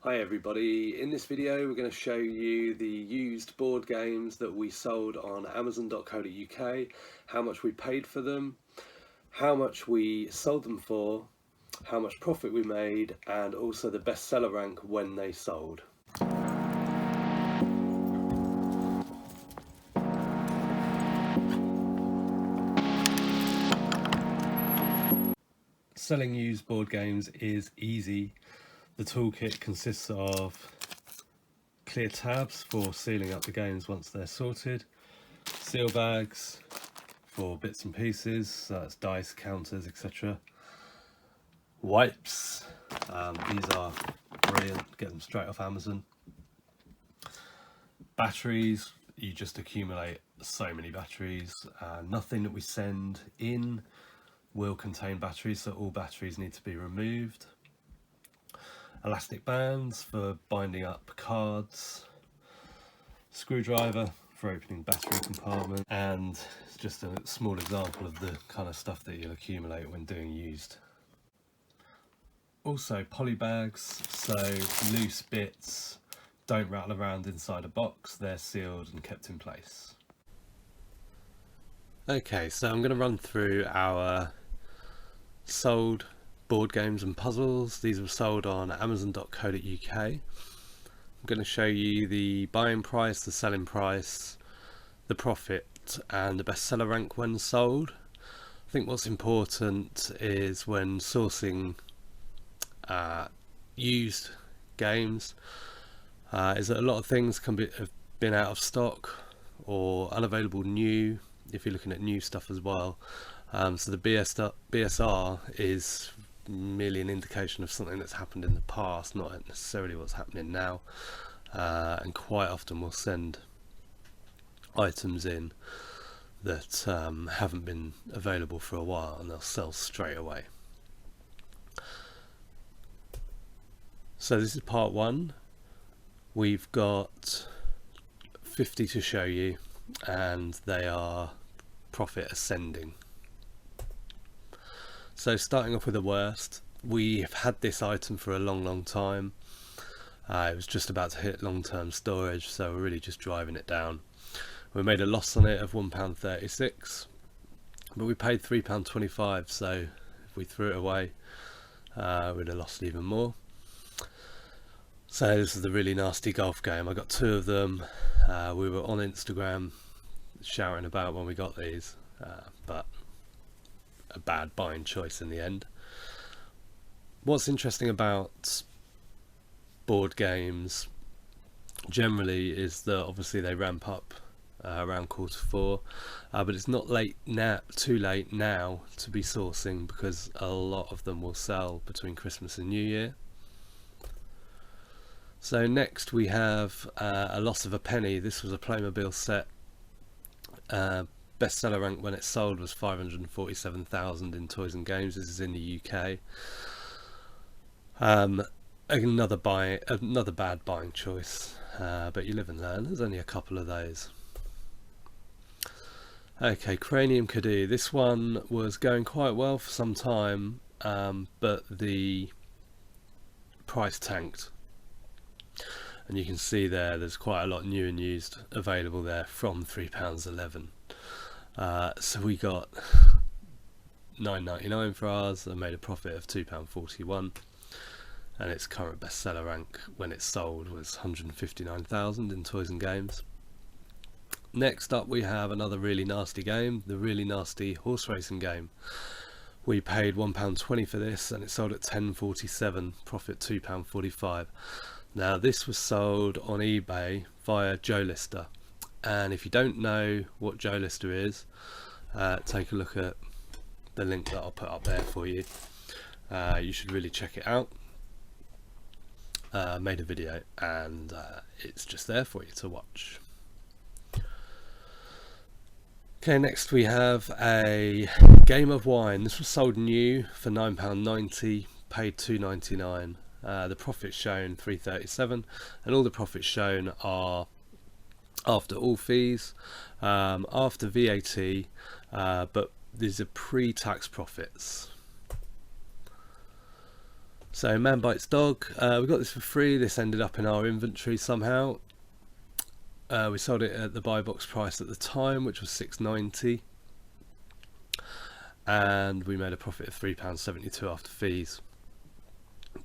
Hi everybody, in this video we're going to show you the used board games that we sold on amazon.co.uk, how much we paid for them, how much we sold them for, how much profit we made, and also the bestseller rank when they sold. Selling used board games is easy. The toolkit consists of clear tabs for sealing up the games once they're sorted, seal bags for bits and pieces, so that's dice, counters, etc. Wipes, these are brilliant, get them straight off Amazon. Batteries, you just accumulate so many batteries. Nothing that we send in will contain batteries, so all batteries need to be removed. Elastic bands for binding up cards, screwdriver for opening battery compartment, and it's just a small example of the kind of stuff that you'll accumulate when doing used. Also poly bags, so loose bits don't rattle around inside a box, they're sealed and kept in place. Okay, so I'm going to run through our sold board games and puzzles. These were sold on amazon.co.uk. I'm going to show you the buying price, the selling price, the profit, and the bestseller rank when sold. I think what's important is when sourcing used games is that a lot of things have been out of stock or unavailable new, if you're looking at new stuff as well. So the BSR is merely an indication of something that's happened in the past, not necessarily what's happening now. And quite often we'll send items in that haven't been available for a while, and they'll sell straight away. So this is part one. We've got 50 to show you, and they are profit ascending. So starting off with the worst, we've had this item for a long time. It was just about to hit long-term storage, so we're really just driving it down. We made a loss on it of £1.36, but we paid £3.25, so if we threw it away, we'd have lost even more. So this is the really nasty golf game. I got two of them. We were on Instagram shouting about when we got these, but a bad buying choice in the end. What's interesting about board games generally is that obviously they ramp up around Q4, but it's not too late now to be sourcing, because a lot of them will sell between Christmas and New Year. So next we have a loss of a penny. This was a Playmobil set. Bestseller rank when it sold was 547,000 in Toys and Games. This is in the UK. Another bad buying choice, but you live and learn. There's only a couple of those. Okay, Cranium Cadu. This one was going quite well for some time, but the price tanked. And you can see there's quite a lot new and used available there from £3.11. So we got £9.99 for ours and made a profit of £2.41, and its current bestseller rank when it sold was 159,000 in Toys and Games. Next up we have another really nasty game, the really nasty horse racing game. We paid £1.20 for this, and it sold at £10.47, profit £2.45. Now this was sold on eBay via Joe Lister, and if you don't know what Joe Lister is, take a look at the link that I'll put up there for you. You should really check it out. Made a video, and it's just there for you to watch. Okay, next we have a Game of Wine. This was sold new for £9.90, paid £2.99. The profits shown £3.37, and all the profits shown are after all fees, after VAT, but these are pre-tax profits. So Man Bites Dog, we got this for free. This ended up in our inventory somehow. We sold it at the buy box price at the time, which was £6.90, and we made a profit of £3.72 after fees.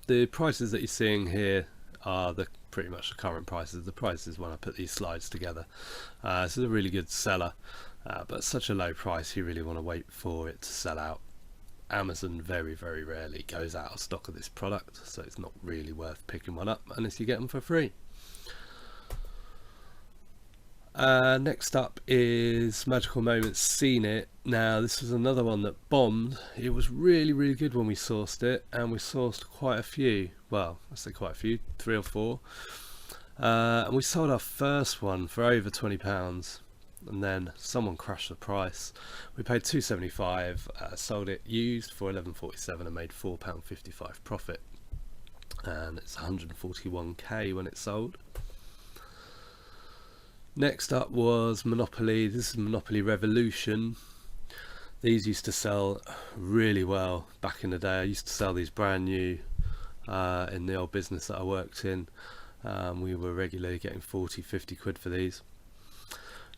The prices that you're seeing here are pretty much the current prices. The prices when I put these slides together. This is a really good seller, but such a low price, you really want to wait for it to sell out. Amazon very rarely goes out of stock of this product, so it's not really worth picking one up unless you get them for free. Next up is Magical Moments Seen It. Now this was another one that bombed. It was really good when we sourced it, and we sourced quite a few. Well, I say quite a few, 3 or 4. And we sold our first one for over £20, and then someone crashed the price. We paid £2.75, sold it used for £11.47 and made £4.55 profit, and it's 141k when it sold. Next up was Monopoly. This is Monopoly Revolution. These used to sell really well back in the day. I used to sell these brand new in the old business that I worked in. We were regularly getting 40-50 quid for these,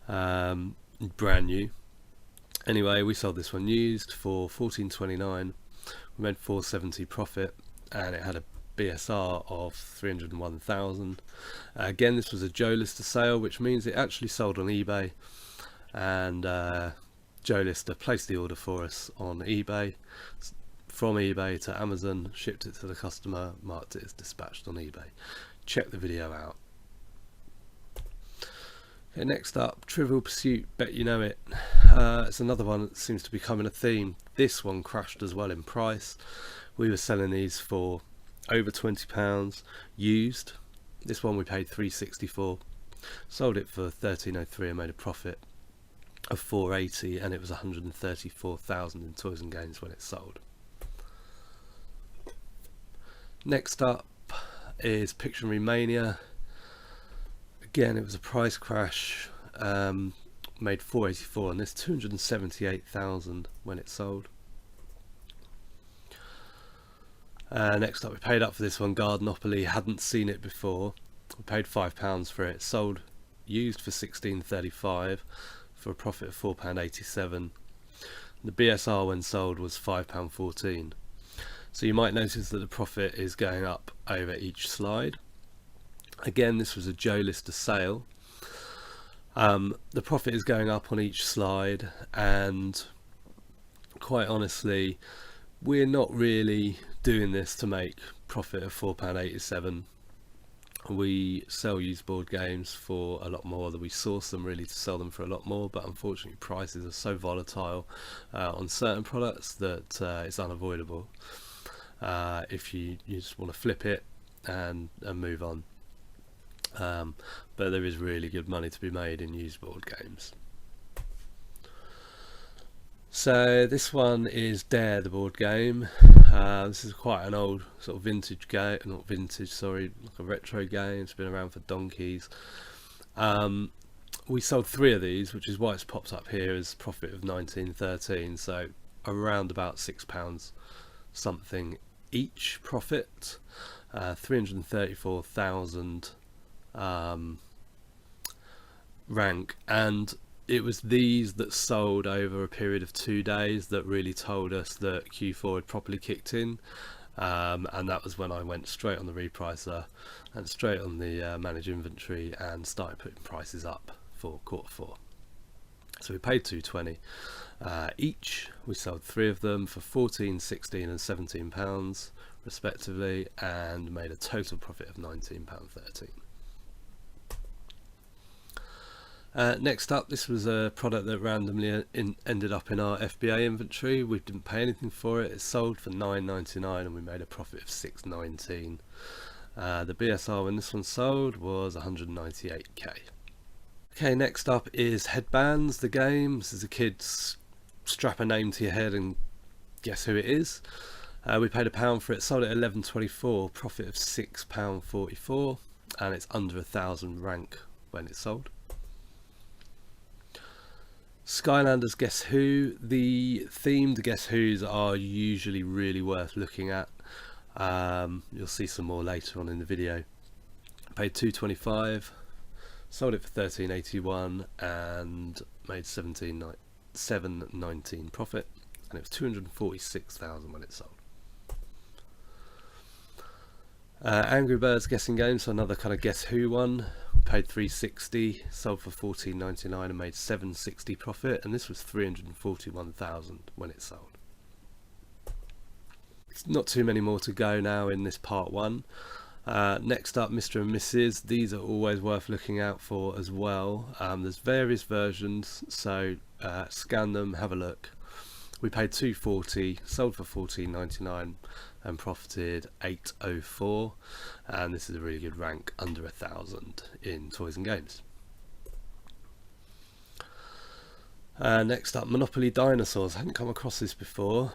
brand new. Anyway, we sold this one used for £14.29. We made £4.70 profit, and it had a BSR of 301,000. Again, this was a Joe Lister sale, which means it actually sold on eBay, and Joe Lister placed the order for us on eBay. From eBay to Amazon, shipped it to the customer, marked it as dispatched on eBay. Check the video out. Okay, next up, Trivial Pursuit, Bet You Know It. It's another one that seems to be becoming a theme. This one crashed as well in price. We were selling these for over £20 used. This one we paid £3.64, sold it for £13.03 and made a profit of £4.80, and it was 134,000 in toys and games when it sold. Next up is Pictionary Mania. Again, it was a price crash. Made £4.84 and this 278,000 when it sold. Next up, we paid up for this one, Gardemopoly. Hadn't seen it before. We paid £5 for it. Sold used for £16.35 for a profit of £4.87. The BSR when sold was £5.14. So you might notice that the profit is going up over each slide. Again, this was a Joe Lister sale. The profit is going up on each slide, and quite honestly, we're not really doing this to make profit of £4.87. We sell used board games for a lot more than we source them really to sell them for a lot more, but unfortunately prices are so volatile on certain products that it's unavoidable if you just want to flip it and move on. But there is really good money to be made in used board games. So this one is Dare, the board game. This is quite an old sort of vintage game, not vintage, sorry, like a retro game. It's been around for donkeys. We sold 3 of these, which is why it's popped up here as profit of 1913. So around about £6 something each profit. 334,000 rank, and it was these that sold over a period of 2 days that really told us that Q4 had properly kicked in, and that was when I went straight on the repricer and straight on the manage inventory and started putting prices up for Q4. So we paid £2.20 each. We sold 3 of them for £14, £16 and £17 respectively, and made a total profit of £19.13. Next up, this was a product that randomly ended up in our FBA inventory. We didn't pay anything for it. It sold for £9.99 and we made a profit of £6.19. The BSR when this one sold was 198k. Okay, next up is Headbands, the game. This is a kid's strap a name to your head and guess who it is. We paid £1 for it, sold it at £11.24, profit of £6.44, and it's under 1,000 rank when it sold. Skylanders Guess Who. The themed Guess Who's are usually really worth looking at. You'll see some more later on in the video. Paid $2.25, sold it for $13.81 and made $7.19 profit, and it was $246,000 when it sold. Angry Birds guessing game, so another kind of guess who one. We paid $3.60, sold for $14.99 and made $7.60 profit, and this was $341,000 when it sold. Not too many more to go now in this part one. Next up, Mr. and Mrs. These are always worth looking out for as well. There's various versions, so scan them, have a look. We paid $2.40, sold for $14.99 and profited $8.04, and this is a really good rank, under 1,000 in toys and games. Next up, Monopoly Dinosaurs. I hadn't come across this before.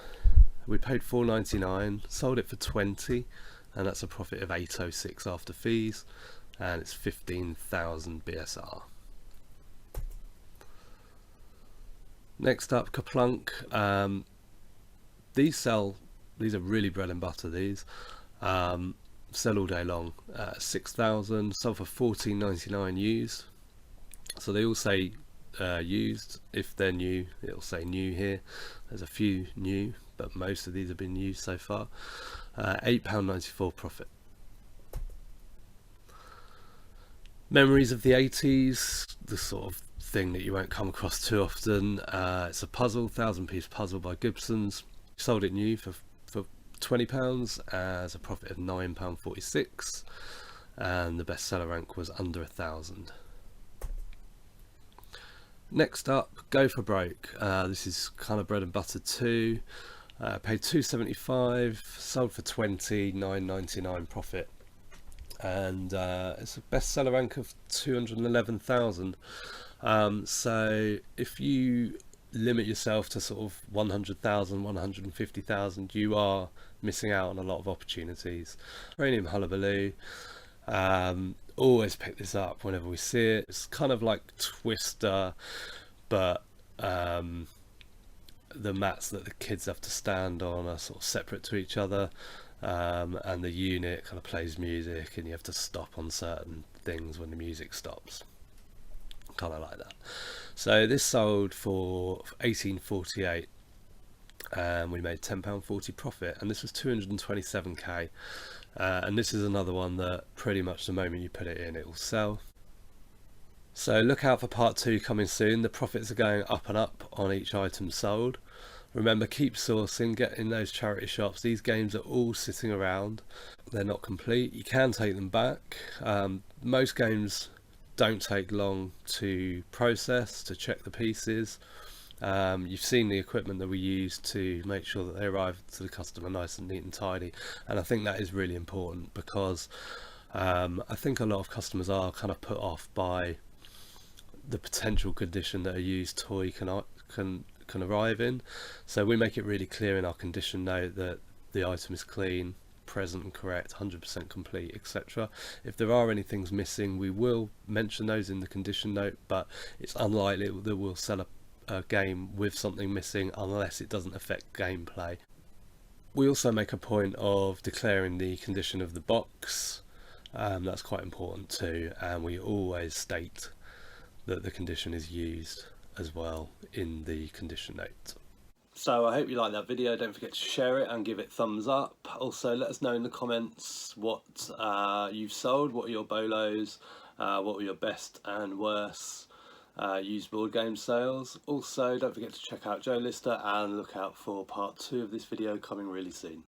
We paid $4.99, sold it for $20, and that's a profit of $8.06 after fees, and it's 15,000 BSR. Next up, Kaplunk. These are really bread and butter. These sell all day long. 6,000, sold for $14.99 used. So they all say used. If they're new, it'll say new here. There's a few new, but most of these have been used so far. £8.94 profit. Memories of the 80s, the sort of thing that you won't come across too often. It's a puzzle, 1,000-piece puzzle by Gibson's. Sold it new for £20 as a profit of £9.46, and the bestseller rank was under 1,000. Next up, Go for Broke. This is kind of bread and butter too. Paid $2.75, sold for $20, $9.99 profit, and it's a bestseller rank of 211,000. So if you limit yourself to sort of 100,000, 150,000, you are missing out on a lot of opportunities. Radium Hullabaloo. Always pick this up whenever we see it. It's kind of like Twister, but the mats that the kids have to stand on are sort of separate to each other, and the unit kind of plays music and you have to stop on certain things when the music stops, kind of like that. So this sold for $18.48 and we made £10.40 profit, and this was 227k, and this is another one that pretty much the moment you put it in, it will sell. So look out for part 2 coming soon. The profits are going up and up on each item sold. Remember, keep sourcing, get in those charity shops. These games are all sitting around, they're not complete. You can take them back. Most games don't take long to process, to check the pieces. You've seen the equipment that we use to make sure that they arrive to the customer nice and neat and tidy, and I think that is really important, because I think a lot of customers are kind of put off by the potential condition that a used toy can arrive in. So we make it really clear in our condition note that the item is clean, present and correct, 100% complete, etc. If there are any things missing, we will mention those in the condition note, but it's unlikely that we'll sell a game with something missing unless it doesn't affect gameplay. We also make a point of declaring the condition of the box. That's quite important too, and we always state that the condition is used as well in the condition note. So I hope you liked that video. Don't forget to share it and give it thumbs up. Also, let us know in the comments what you've sold, what are your bolos, what were your best and worst used board game sales. Also, don't forget to check out Joe Lister and look out for part 2 of this video coming really soon.